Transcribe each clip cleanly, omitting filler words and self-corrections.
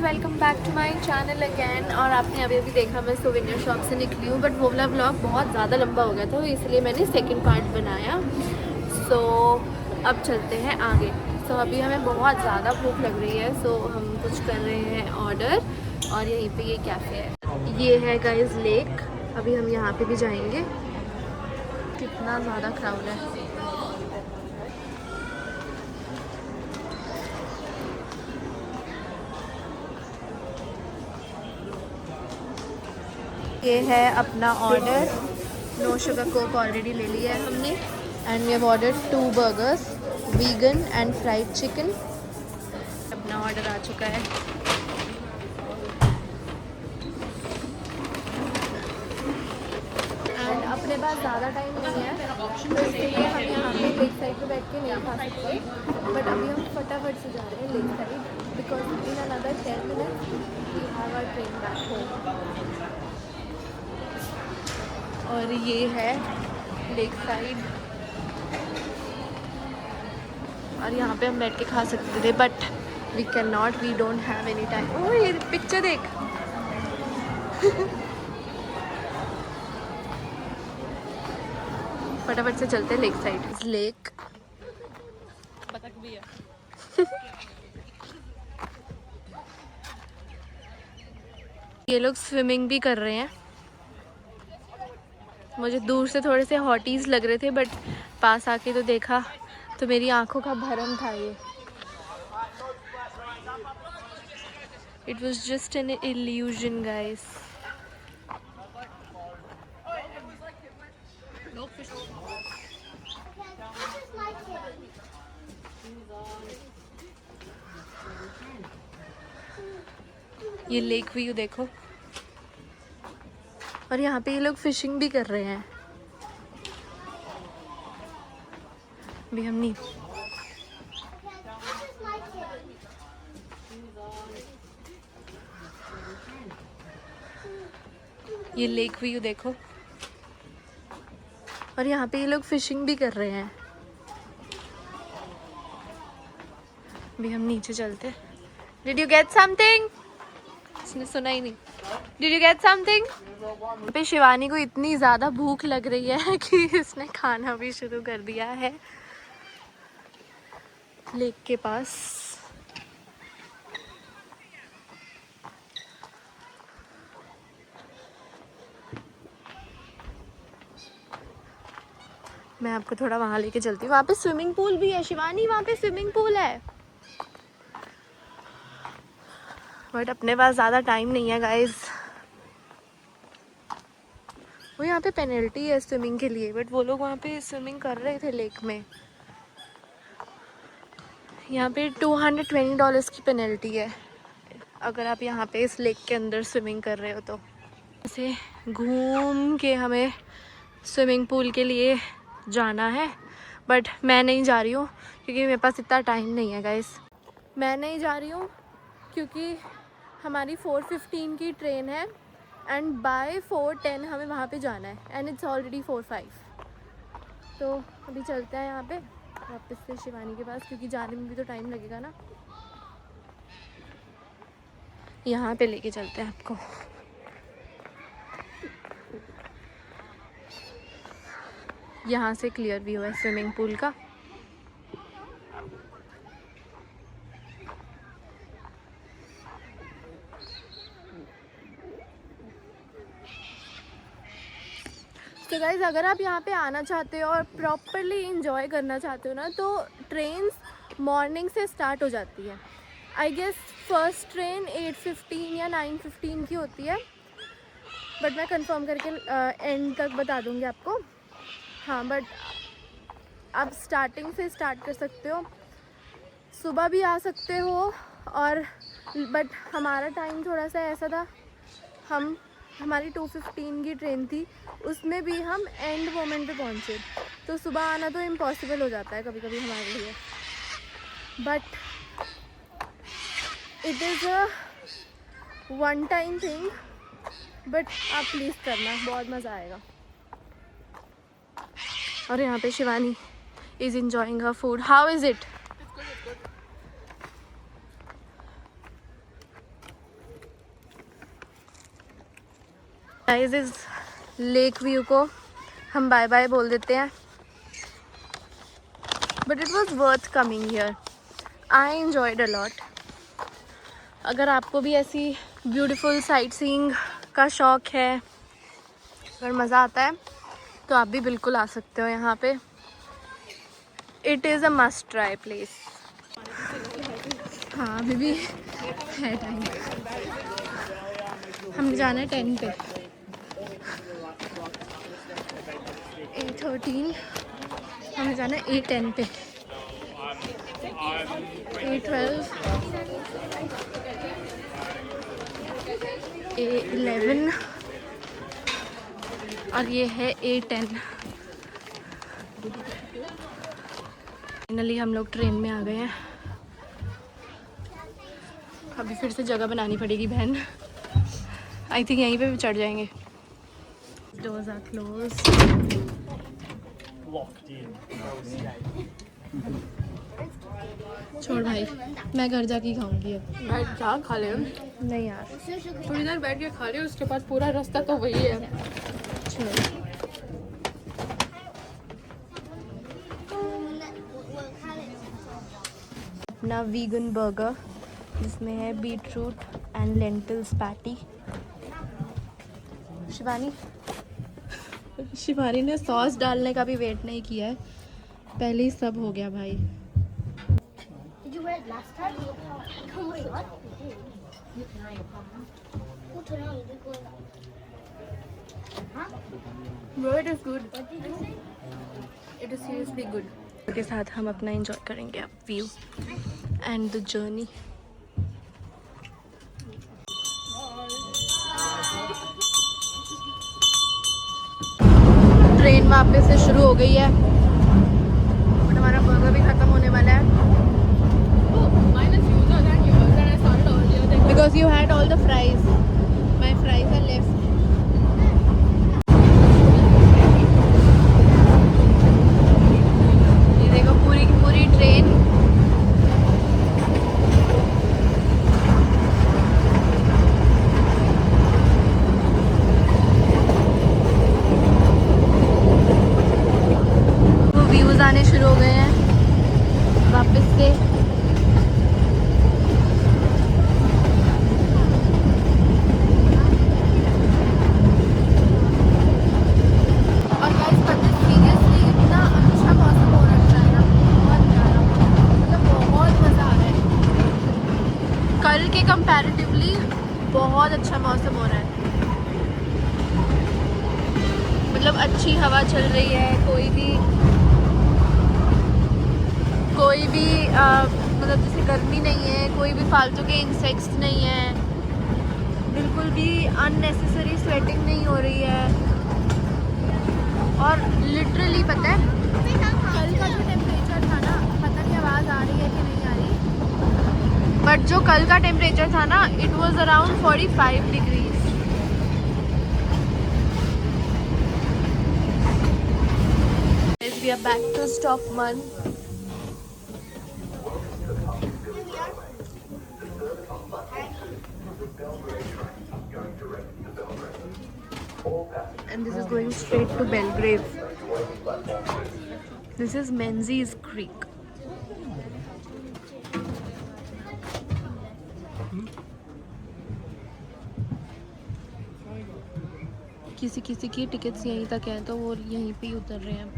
Welcome back to my channel again. और आपने अभी अभी देखा मैं सोवेनियर शॉप से निकली हूँ, बट वो वाला व्लॉग बहुत ज़्यादा लंबा हो गया था, इसलिए मैंने सेकंड पार्ट बनाया। सो अब चलते हैं आगे। सो अभी हमें बहुत ज़्यादा भूख लग रही है, सो हम कुछ कर रहे हैं ऑर्डर। और यहीं पे ये कैफ़े है, ये है गाइस लेक। अभी हम यहाँ पे भी जाएंगे। कितना ज़्यादा क्राउड है। ये है अपना order. No sugar coke already ले लिया है हमने। And we have ordered 2 burgers, vegan and fried chicken. अपना ऑर्डर आ चुका है। एंड अपने पास ज़्यादा टाइम नहीं है, तो इसलिए हम यहाँ पे लेक साइड पे बैठ के नहीं खा सकते। बट अभी हम फटाफट से जा रहे हैं lakeside, because in another 10 minutes we have our train back home. और ये है लेक साइड, और यहाँ पे हम बैठ के खा सकते थे, but we can not, we don't have any time. Oh ये पिक्चर देख। फटाफट से चलते हैं लेक साइड। लेक बतख भी है। ये लोग स्विमिंग भी कर रहे हैं। मुझे दूर से थोड़े से हॉटीज लग रहे थे, बट पास आके तो देखा तो मेरी आंखों का भरम था ये। It was just an illusion, guys. ये लेक व्यू देखो। और यहाँ पे ये लोग फिशिंग भी कर रहे हैं। भी हम नहीं। ये लेक व्यू देखो। और यहाँ पे ये लोग फिशिंग भी कर रहे हैं। भी हम नीचे चलते। Did you get something? इसने सुना ही नहीं। Did you get something? पे शिवानी को इतनी ज़्यादा भूख लग रही है कि इसने खाना भी शुरू कर दिया है लेक के पास। मैं आपको थोड़ा वहाँ लेके चलती हूँ। वहाँ पे स्विमिंग पूल भी है शिवानी, वहाँ पे स्विमिंग पूल है। बट अपने पास ज़्यादा टाइम नहीं है गाइस। वो यहाँ पे पेनल्टी है स्विमिंग के लिए, बट वो लोग वहाँ पे स्विमिंग कर रहे थे लेक में। यहाँ पे $220 की पेनल्टी है अगर आप यहाँ पे इस लेक के अंदर स्विमिंग कर रहे हो तो। ऐसे घूम के हमें स्विमिंग पूल के लिए जाना है, बट मैं नहीं जा रही हूँ क्योंकि मेरे पास इतना टाइम नहीं है गाइस। मैं नहीं जा रही हूँ क्योंकि हमारी 4:15 की ट्रेन है एंड बाय 4:10 हमें वहाँ पे जाना है, एंड इट्स ऑलरेडी 4:05। तो अभी चलते हैं यहाँ पे वापस से शिवानी के पास, क्योंकि जाने में भी तो टाइम लगेगा ना। यहाँ पे लेके चलते हैं आपको। यहाँ से क्लियर व्यू है स्विमिंग पूल का। तो गाइज अगर आप यहाँ पे आना चाहते हो और प्रॉपरली इंजॉय करना चाहते हो ना, तो ट्रेन्स मॉर्निंग से स्टार्ट हो जाती है। आई गेस फर्स्ट ट्रेन 8:15 या 9:15 की होती है, बट मैं कंफर्म करके एंड तक बता दूँगी आपको। हाँ, बट आप स्टार्टिंग से स्टार्ट कर सकते हो, सुबह भी आ सकते हो। और बट हमारा टाइम थोड़ा सा ऐसा था, हमारी 2:15 की ट्रेन थी, उसमें भी हम एंड मोमेंट पे पहुँचे, तो सुबह आना तो इम्पॉसिबल हो जाता है कभी कभी हमारे लिए। But it is a one time thing, but आप प्लीज़ करना, बहुत मज़ा आएगा। और यहाँ पे Shivani is enjoying her food. How is it? Guys इस लेक व्यू को हम बाय बाय बोल देते हैं, but it was worth coming here. I enjoyed a lot. अगर आपको भी ऐसी ब्यूटीफुल साइट सीइंग का शौक़ है, अगर मज़ा आता है, तो आप भी बिल्कुल आ सकते हो यहाँ पे। It is a must try place. हाँ अभी भी है टाइम। हमने जाना है 10 पे, 8:13। हमें जाना है 8:10 पे, 8:12, 8:11 और ये है 8:10। फाइनली हम लोग ट्रेन में आ गए हैं। अभी फिर से जगह बनानी पड़ेगी बहन। आई थिंक यहीं पे भी चढ़ जाएंगे। Doors are closed. छोड़ भाई, मैं घर जाके ही खाऊंगी अब। बैठ जा खा ले। नहीं यार, थोड़ी देर बैठ के खा ले, उसके बाद पूरा रास्ता तो वही है। छोड़। अपना वीगन बर्गर जिसमें है beetroot and lentils patty. Shivani ने सॉस डालने का भी वेट नहीं किया है, पहले ही सब हो गया भाई। Did you wear it last time? Oh my god. Bro, it is good. It is seriously good. के साथ हम अपना एंजॉय करेंगे अब view and the journey. Train वापस से शुरू हो गई है, बट हमारा बर्गर भी ख़त्म होने वाला है। Oh, mine is user than yours, and I started earlier. Because you had all the fries. My fries are left. ये देखो पूरी की पूरी ट्रेन। वो व्यूज आने शुरू हो गए हैं वापस से। कल के कंपैरेटिवली बहुत अच्छा मौसम हो रहा है। मतलब अच्छी हवा चल रही है, कोई भी मतलब जैसे गर्मी नहीं है, कोई भी फालतू के इंसेक्ट्स नहीं है, बिल्कुल भी अननेसेसरी स्वेटिंग नहीं हो रही है। और लिटरली पता है कल का जो टेम्परेचर था ना, पता नहीं आवाज़ आ रही है कि नहीं आ रही, बट जो कल का टेम्परेचर था ना, it was around 45 degrees. We are back to Stockmann. And this is going straight to Belgrave. This is Menzies Creek. किसी की टिकट्स यहीं तक है, तो वो यहीं पे ही उतर रहे हैं।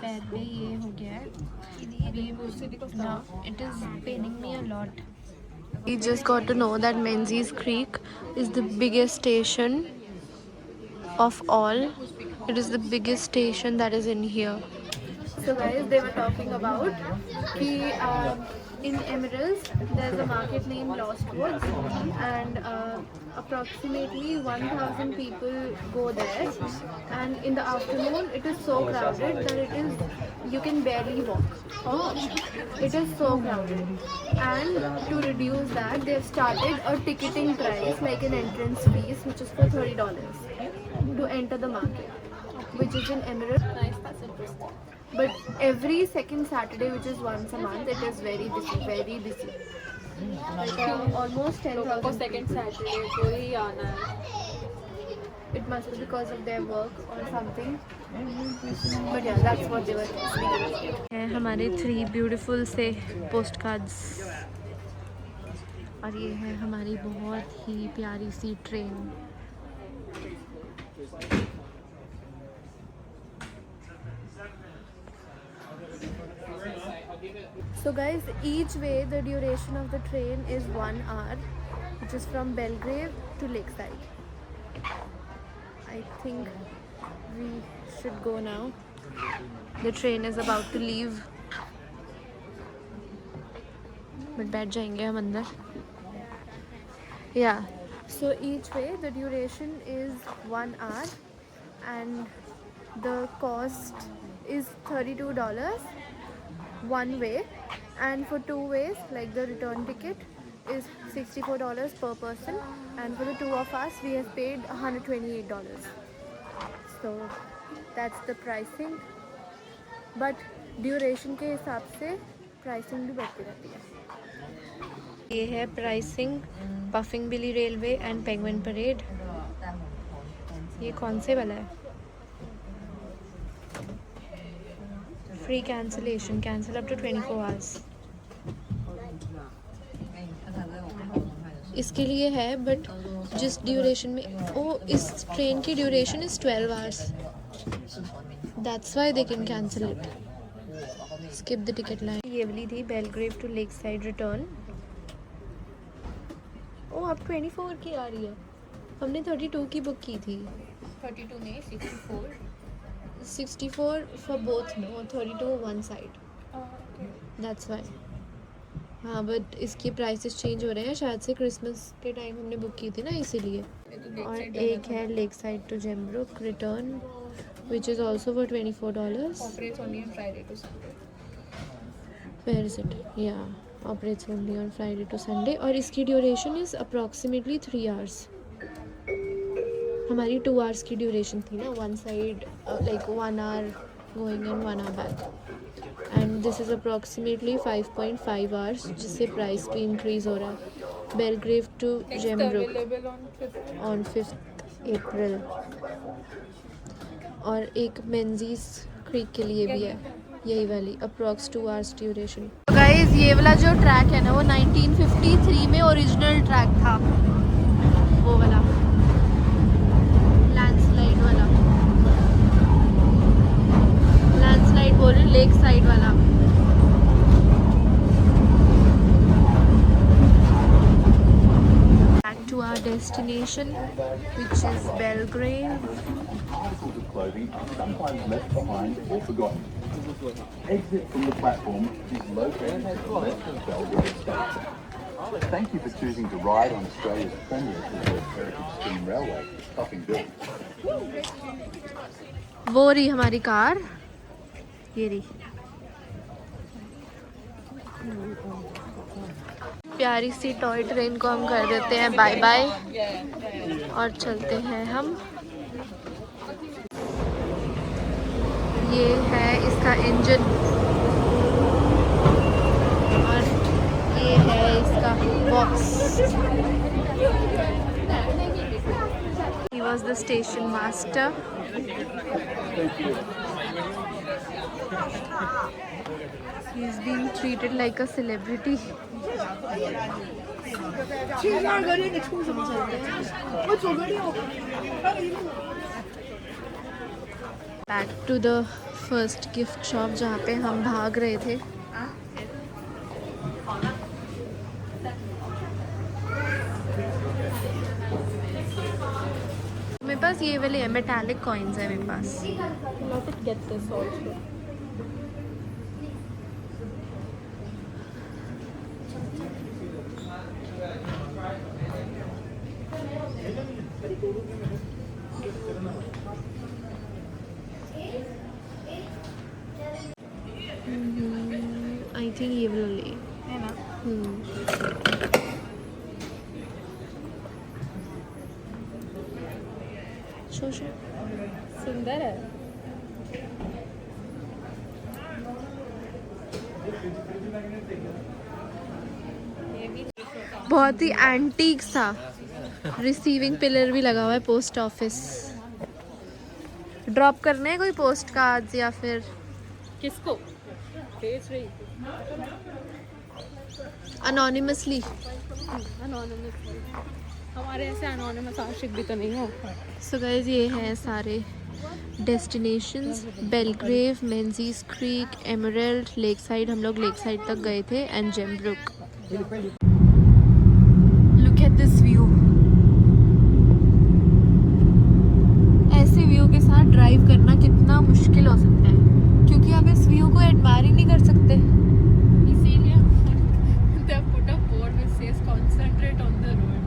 पैर पे ये हो गया है, it is paining me a lot. We just got to know that Menzies Creek is the biggest station of all. It is the biggest station that is in here. So guys, they were talking about कि in Emeralds there's a market named Lost Woods, and approximately 1,000 people go there, and in the afternoon it is so crowded that you can barely walk. Oh, it is so crowded, and to reduce that they have started a ticketing price, like an entrance fees, which is for $30 to enter the market, which is in Emeralds. Nice, that's interesting. But every second Saturday, which is once a month, it is very busy, very busy. Like almost 10,000 को second Saturday को ही आना है. It must be because of their work or something. But yeah, that's what they were speaking. है हमारे 3 beautiful से post cards और ये है हमारी बहुत ही प्यारी सी train. So guys, each way the duration of the train is 1 hour, which is from Belgrave to Lakeside. I think we should go now. The train is about to leave. But बैठ जाएंगे हम अंदर. Yeah. So each way the duration is 1 hour and the cost is $32 one way, and for 2 ways, like the return ticket is $64 per person, and for the 2 of us we have paid $128. So that's the pricing, but duration के हिसाब से pricing भी बढ़ती रहती है. ये है pricing Puffing Billy railway and penguin parade. ये कौन से वाला है? Free cancellation, cancel up to 24 hours. इसके लिए है, बट जिस ड्यूरेशन में इस ट्रेन की duration is 12 hours. That's why they can cancel it. Skip the ticket line. ये वाली थी Belgrave to lakeside return. अब 24 की आ रही है. हमने 32 की बुक की थी. 32 में 64. 64 for both, no, 32 one side. That's why. हाँ, बट इसके प्राइसेस चेंज हो रहे हैं शायद से. क्रिसमस के टाइम हमने बुक की थी ना, इसीलिए. और एक है lake side to Gembrook return, which is also for $24. Operates only on Friday to Sunday. Where is it? Yeah, operates only on Friday to Sunday. और इसकी ड्यूरेशन इज़ अप्रॉक्सीमेटली 3 आवर्स. हमारी 2 आवर्स की ड्यूरेशन थी ना, one side like 1 hour going and 1 hour back, and this is approximately 5.5 hours, जिससे price भी increase हो रहा है. Belgrave to Gembrook Available on 5th. On 5 April. और एक मेंजीज क्रीक के लिए भी है यही वाली, अप्रॉक्स 2 आवर्स ड्यूरेशन. गाइस, ये वाला जो ट्रैक है ना, वो 1953 में ओरिजिनल ट्रैक था, वो वाला लैंडस्लाइड वाला. लैंडस्लाइड बोल रहे, लेक साइड वाला. Back to our destination, which is Belgrave. Articles of clothing are sometimes left behind or forgotten. Exit from the platform is located to the left of Belgrave Station. Thank you for choosing to ride on Australia's premier preserved heritage steam railway, Puffing Billy. वो रही हमारी car, ये रही. प्यारी सी toy train को हम कर देते हैं बाय बाय और चलते हैं हम. ये है इसका इंजन और ये है इसका box. He was the station master. He's being treated like a celebrity. Back to the first gift shop जहाँ पे हम भाग रहे थे. मेरे पास ये वाले है, मेटालिक कॉइन्स है मेरे पास. Let it get this also. I think ये वाला ले. है ना? शो सुंदर है. बहुत ही एंटीक सा रिसीविंग पिलर भी लगा हुआ है पोस्ट ऑफिस। ड्रॉप करने हैं कोई पोस्ट कार्ड्स या फिर किसको? भेज रही अनोनिमसली? हमारे ऐसे अनोनिमस आशिक भी तो नहीं है। सो गाइस ये हैं सारे destinations. Belgrave, Menzies Creek, Emerald, lake side, हम लोग लेक साइड तक गए थे, and Gembrook. Look at this view. ऐसे व्यू के साथ ड्राइव करना कितना मुश्किल हो सकता है, क्योंकि आप इस व्यू को एडमायर ही नहीं कर सकते। इसीलिए they have put a board which says concentrate on the road.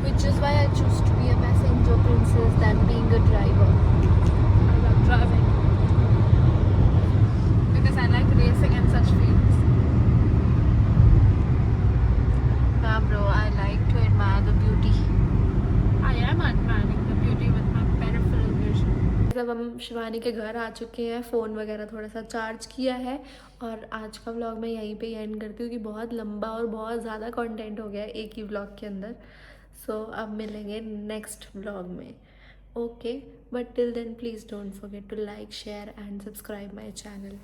Which is why I choose to be a passenger princess than being a driver. I love driving because I like racing and such fields. Yeah, bro, I like to admire the beauty. I am admiring the beauty with my peripheral vision. जब हम शिवानी के घर आ चुके हैं, phone वगैरह थोड़ा सा charge किया है, और आज का व्लॉग मैं यहीं पे एंड करती हूँ कि बहुत लंबा और बहुत ज़्यादा कंटेंट हो गया है एक ही व्लॉग के अंदर। सो अब मिलेंगे नेक्स्ट व्लॉग में। Okay, but till then please don't forget to like, share and subscribe my channel.